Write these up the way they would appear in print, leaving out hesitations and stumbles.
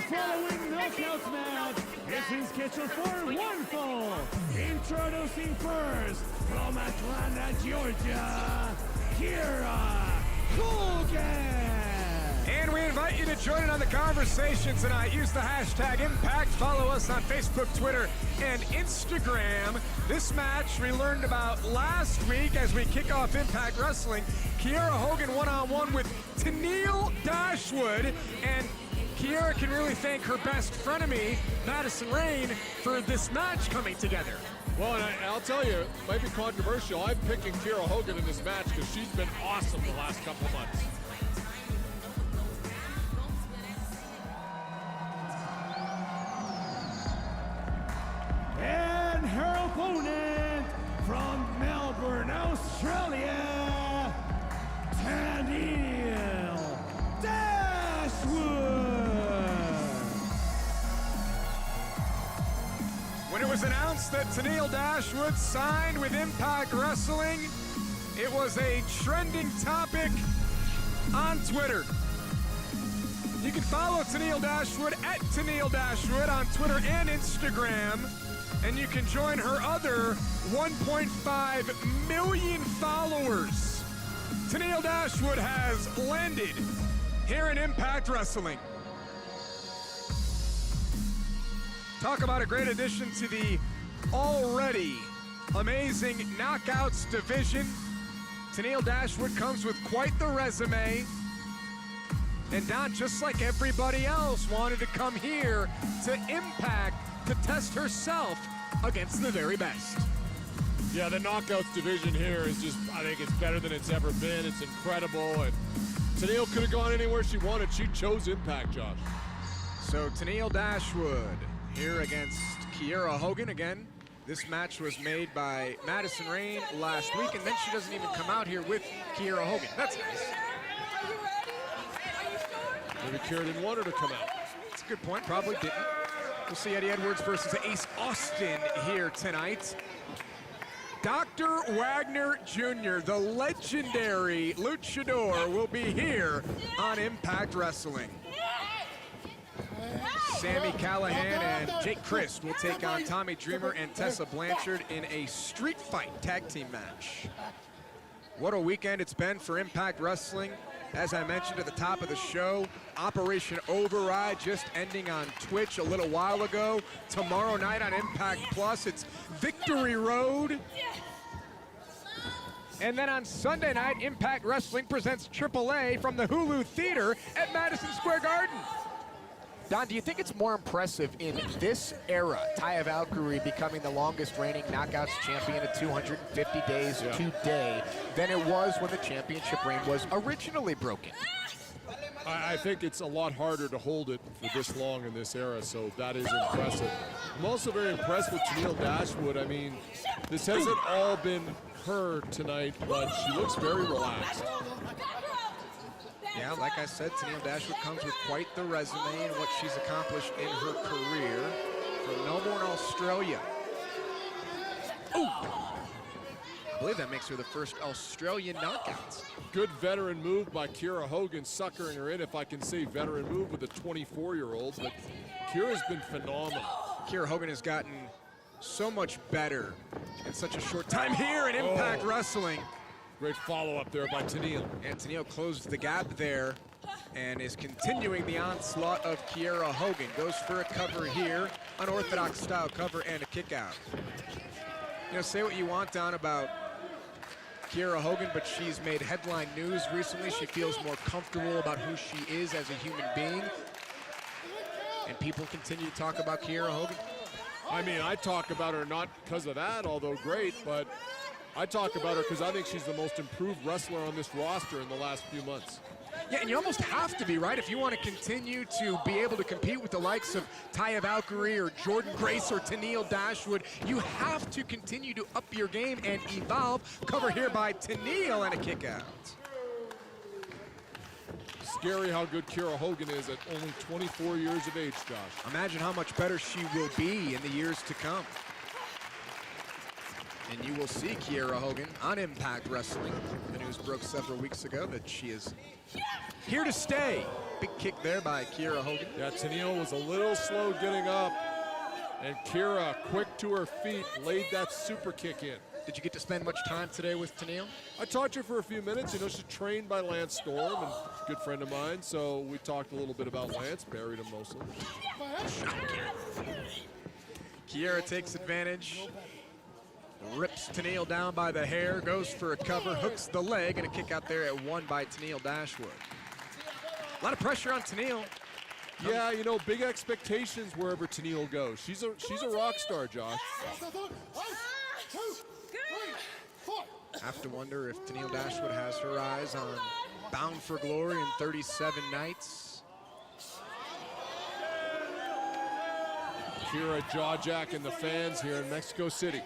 following knockout match is scheduled for one fall. Introducing first, from Atlanta, Georgia, Kiera, Hogan. And we invite you to join in on the conversation tonight. Use the hashtag Impact. Follow us on Facebook, Twitter, and Instagram. This match we learned about last week as we kick off Impact Wrestling. Kiera Hogan one-on-one with Tenille Dashwood. And Kiera can really thank her best frenemy, Madison Rayne, for this match coming together. Well, and I'll tell you, it might be controversial. I'm picking Kiera Hogan in this match because she's been awesome the last couple of months. And her opponent from Melbourne, Australia, Tenille Dashwood. When it was announced that Tenille Dashwood signed with Impact Wrestling, it was a trending topic on Twitter. You can follow Tenille Dashwood at Tenille Dashwood on Twitter and Instagram. And you can join her other 1.5 million followers. Tenille Dashwood has landed here in Impact Wrestling. Talk about a great addition to the already amazing Knockouts division. Tenille Dashwood comes with quite the resume. And Don, just like everybody else, wanted to come here to Impact to test herself against the very best. Yeah, the Knockouts division here is just, I think it's better than it's ever been. It's incredible, and Tenille could have gone anywhere she wanted. She chose Impact, Josh. So Tenille Dashwood here against Kiera Hogan again. This match was made by Madison Rayne last week, and then she doesn't even come out here with Kiera Hogan. That's nice. Maybe Kiera didn't want her to come out. That's a good point, probably didn't. We'll see Eddie Edwards versus Ace Austin here tonight. Dr. Wagner Jr., the legendary luchador, will be here on Impact Wrestling. Sami Callihan and Jake Christ will take on Tommy Dreamer and Tessa Blanchard in a street fight tag team match. What a weekend it's been for Impact Wrestling. As I mentioned at the top of the show, Operation Override just ending on Twitch a little while ago. Tomorrow night on Impact Plus, it's Victory Road. And then on Sunday night, Impact Wrestling presents AAA from the Hulu Theater at Madison Square Garden. Don, do you think it's more impressive in this era, Taya Valkyrie becoming the longest reigning Knockouts champion at 250 days today, than it was when the championship reign was originally broken? I think it's a lot harder to hold it for this long in this era, so that is impressive. I'm also very impressed with Tenille Dashwood. I mean, this hasn't all been her tonight, but she looks very relaxed. Yeah, like I said, Tenille Dashwood comes with quite the resume and what she's accomplished in her career from Melbourne, Australia. Ooh. I believe that makes her the first Australian knockouts. Good veteran move by Kiera Hogan, suckering her in, if I can say veteran move with a 24-year-old, but Kiera's been phenomenal. Kiera Hogan has gotten so much better in such a short time here in Impact Wrestling. Great follow-up there by Tenille. And Tenille closed the gap there and is continuing the onslaught of Kiera Hogan. Goes for a cover here, unorthodox style cover and a kick out. You know, say what you want, Don, about Kiera Hogan, but she's made headline news recently. She feels more comfortable about who she is as a human being. And people continue to talk about Kiera Hogan. I mean, I talk about her not because of that, although great, but I talk about her because I think she's the most improved wrestler on this roster in the last few months. Yeah, and you almost have to be, right? If you want to continue to be able to compete with the likes of Taya Valkyrie or Jordan Grace or Tenille Dashwood, you have to continue to up your game and evolve. Cover here by Tenille and a kick out. Scary how good Kiera Hogan is at only 24 years of age, Josh. Imagine how much better she will be in the years to come. And you will see Kiera Hogan on Impact Wrestling. The news broke several weeks ago that she is here to stay. Big kick there by Kiera Hogan. Yeah, Tenille was a little slow getting up, and Kiera, quick to her feet, laid that super kick in. Did you get to spend much time today with Tenille? I talked to her for a few minutes. You know, she's trained by Lance Storm, and a good friend of mine, so we talked a little bit about Lance, buried him mostly. Kiera takes advantage, rips Tenille down by the hair, goes for a cover, hooks the leg, and a kick out there at 1 by Tenille Dashwood. A lot of pressure on Tenille. Yeah, you know, big expectations wherever Tenille goes. She's a rock star, Josh. Have to wonder if Tenille Dashwood has her eyes on Bound for Glory in 37 nights. Kiera jaw-jacking the fans here in Mexico City.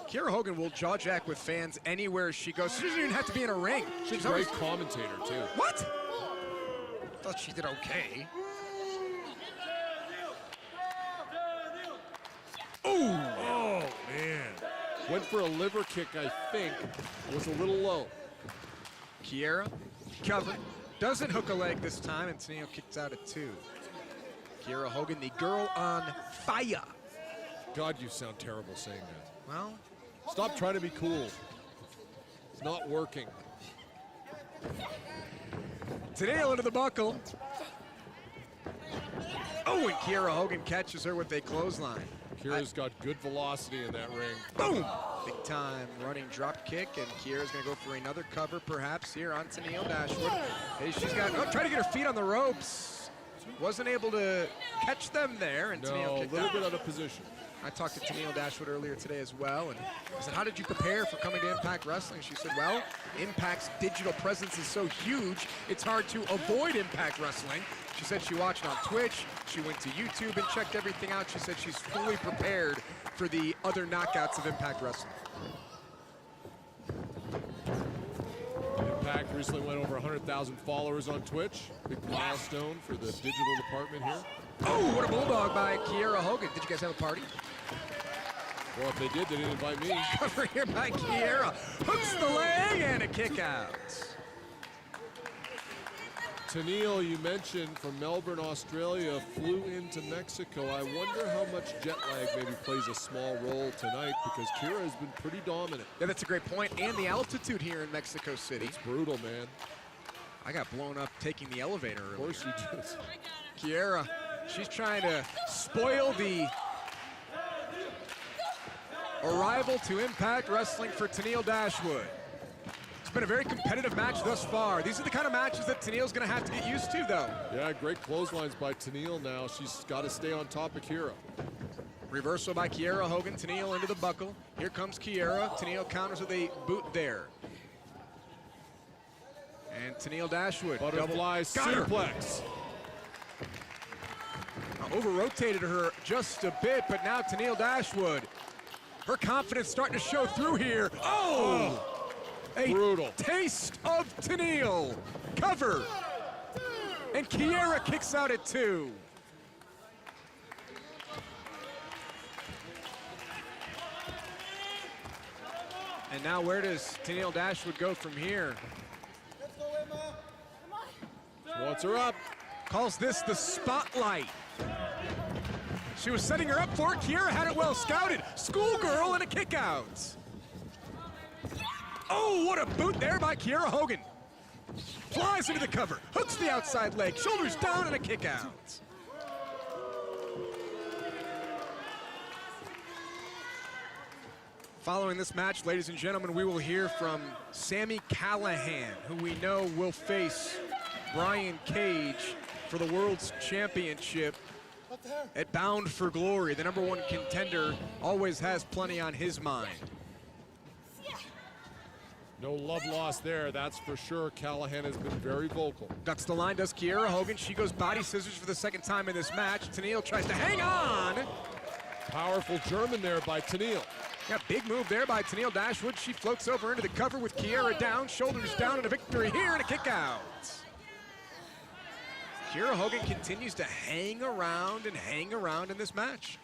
Kiera Hogan will jaw-jack with fans anywhere she goes. She doesn't even have to be in a ring. She's a great commentator, too. What? I thought she did okay. Ooh! Oh, man. Went for a liver kick, I think. Was a little low. Kiera, cover. Doesn't hook a leg this time, and Tenille kicks out at 2. Kiera Hogan, the girl on fire. God, you sound terrible saying that. Well, stop trying to be cool. It's not working. Tenille into the buckle. Oh, and Kiera Hogan catches her with a clothesline. Kiera's got good velocity in that ring. Boom! Big time running drop kick, and Kiera's gonna go for another cover perhaps here on Tenille Dashwood. Hey, she's got, trying to get her feet on the ropes. Wasn't able to catch them there, and Tenille kicked a little out. bit out of position. I talked to Tenille Dashwood earlier today as well, and I said, how did you prepare for coming to Impact Wrestling? She said, well, Impact's digital presence is so huge, it's hard to avoid Impact Wrestling. She said she watched on Twitch, she went to YouTube and checked everything out. She said she's fully prepared for the other knockouts of Impact Wrestling. Impact recently went over 100,000 followers on Twitch. Big milestone for the digital department here. Oh, what a bulldog by Kiera Hogan. Did you guys have a party? Well, if they did, they didn't invite me. Cover here by Kiera. Hooks the leg and a kick out. Tenille, you mentioned, from Melbourne, Australia, flew into Mexico. I wonder how much jet lag maybe plays a small role tonight, because Kiera has been pretty dominant. Yeah, that's a great point. And the altitude here in Mexico City. It's brutal, man. I got blown up taking the elevator earlier. Of course you did. Kiera, she's trying to spoil the arrival to Impact Wrestling for Tenille Dashwood. It's been a very competitive match thus far. These are the kind of matches that Tenille's going to have to get used to, though. Yeah, great clotheslines by Tenille now. She's got to stay on top of Kiera. Reversal by Kiera Hogan. Tenille into the buckle. Here comes Kiera. Tenille counters with a boot there. And Tenille Dashwood. Butterfly suplex. Over-rotated her just a bit, but now Tenille Dashwood, her confidence starting to show through here. Oh! A brutal taste of Tenille. Cover. And Kiera kicks out at 2. And now where does Tenille Dashwood go from here? She wants her up. Calls this the spotlight. She was setting her up for it. Kiera had it well scouted. Schoolgirl and a kick out. Oh, what a boot there by Kiera Hogan. Flies into the cover, hooks the outside leg, shoulders down and a kick out. Following this match, ladies and gentlemen, we will hear from Sami Callihan, who we know will face Brian Cage for the World's Championship at Bound for Glory. The #1 contender always has plenty on his mind. No love lost there, that's for sure. Callahan has been very vocal. Ducks the line, does Kiera Hogan. She goes body scissors for the second time in this match. Tenille tries to hang on. Powerful German there by Tenille. Yeah, big move there by Tenille Dashwood. She floats over into the cover with Kiera down, shoulders down, and a victory here and a kick out. Kiera Hogan continues to hang around in this match.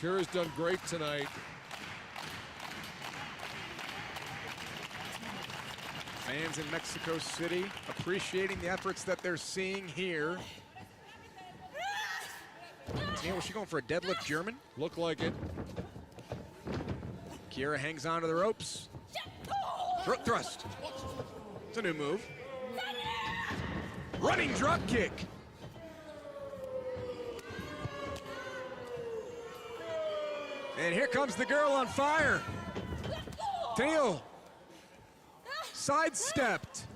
Kiera's done great tonight. Fans in Mexico City appreciating the efforts that they're seeing here. Tenille, was she going for a deadlift German? Look like it. Kiera hangs onto the ropes. Throat thrust. It's a new move. Running drop kick. And here comes the girl on fire. Tenille sidestepped.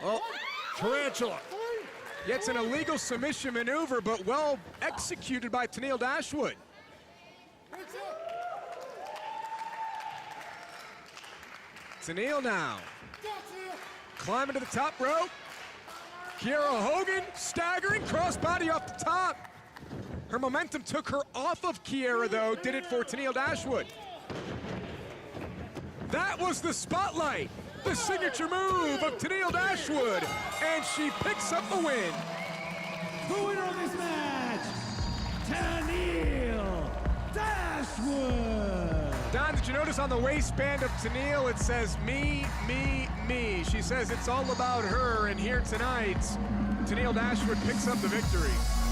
Oh, tarantula. Gets an illegal submission maneuver, but well executed by Tenille Dashwood. Tenille now. Climbing to the top rope. Kiera Hogan staggering, crossbody off the top. Her momentum took her off of Kiera, though, did it for Tenille Dashwood. That was the spotlight, the signature move of Tenille Dashwood, and she picks up the win. The winner of this match, Tenille Dashwood. Don, did you notice on the waistband of Tenille it says me, me, me? She says it's all about her, and here tonight, Tenille Dashwood picks up the victory.